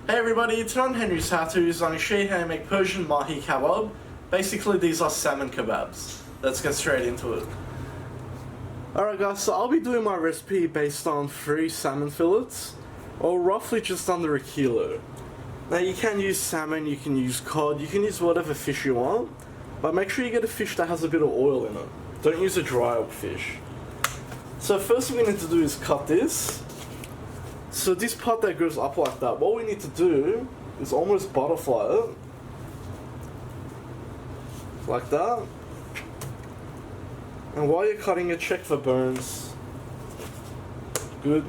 Hey everybody, today on Henry's How To's, I'm going to show you how to make Persian Mahi Kebab. Basically these are salmon kebabs. Let's get straight into it. Alright guys, so I'll be doing my recipe based on 3 salmon fillets, or roughly just under a kilo. Now you can use salmon, you can use cod, you can use whatever fish you want, but make sure you get a fish that has a bit of oil in it. Don't use a dry fish. So first thing we need to do is cut this. So this part that goes up like that, what we need to do is almost butterfly it. Like that. And while you're cutting it, check for bones. Good.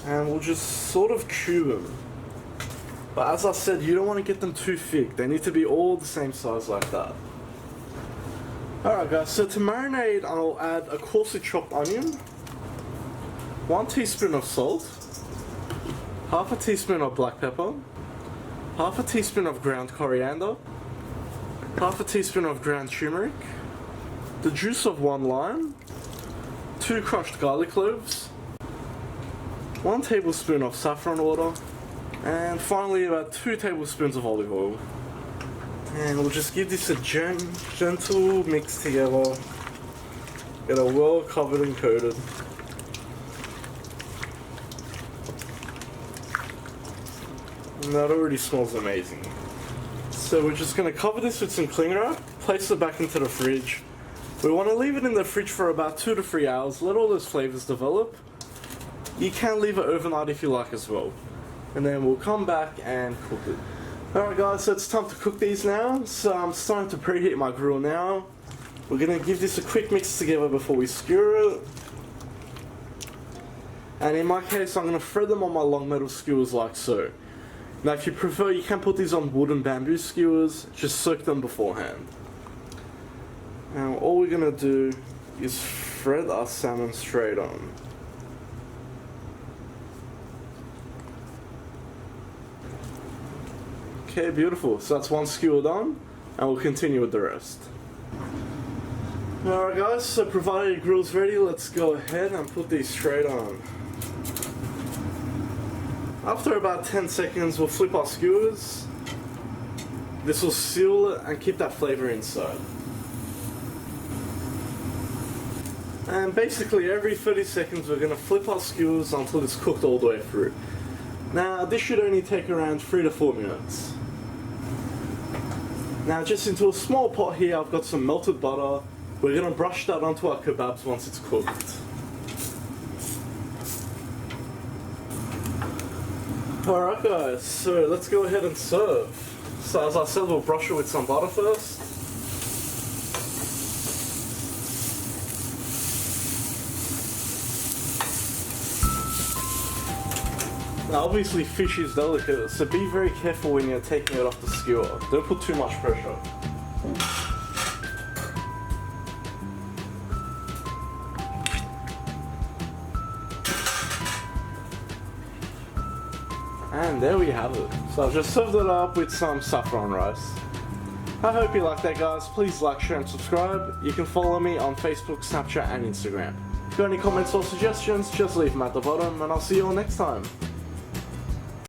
And we'll just sort of chew them. But as I said, you don't want to get them too thick. They need to be all the same size like that. Alright guys, so to marinate, I'll add a coarsely chopped onion, 1 teaspoon of salt, half a teaspoon of black pepper, half a teaspoon of ground coriander, half a teaspoon of ground turmeric, the juice of 1 lime, 2 crushed garlic cloves, 1 tablespoon of saffron water, and finally about 2 tablespoons of olive oil. And we'll just give this a gentle mix together. Get it well covered and coated. And that already smells amazing. So we're just going to cover this with some cling wrap, place it back into the fridge. We want to leave it in the fridge for about 2 to 3 hours, let all those flavors develop. You can leave it overnight if you like as well. And then we'll come back and cook it. Alright guys, so it's time to cook these now. So I'm starting to preheat my grill now. We're going to give this a quick mix together before we skewer it. And in my case, I'm going to thread them on my long metal skewers like so. Now if you prefer, you can put these on wooden bamboo skewers, just soak them beforehand. Now all we're going to do is thread our salmon straight on. Okay, beautiful. So that's 1 skewer done, and we'll continue with the rest. Alright guys, so provided your grill's ready, let's go ahead and put these straight on. After about 10 seconds, we'll flip our skewers. This will seal it and keep that flavor inside. And basically every 30 seconds we're going to flip our skewers until it's cooked all the way through. Now this should only take around 3 to 4 minutes. Now just into a small pot here I've got some melted butter. We're going to brush that onto our kebabs once it's cooked. Alright guys, so let's go ahead and serve. So as I said, we'll brush it with some butter first. Now obviously fish is delicate, so be very careful when you're taking it off the skewer. Don't put too much pressure. And there we have it. So I've just served it up with some saffron rice. I hope you liked that guys. Please like, share and subscribe. You can follow me on Facebook, Snapchat and Instagram. If you got any comments or suggestions, just leave them at the bottom and I'll see you all next time.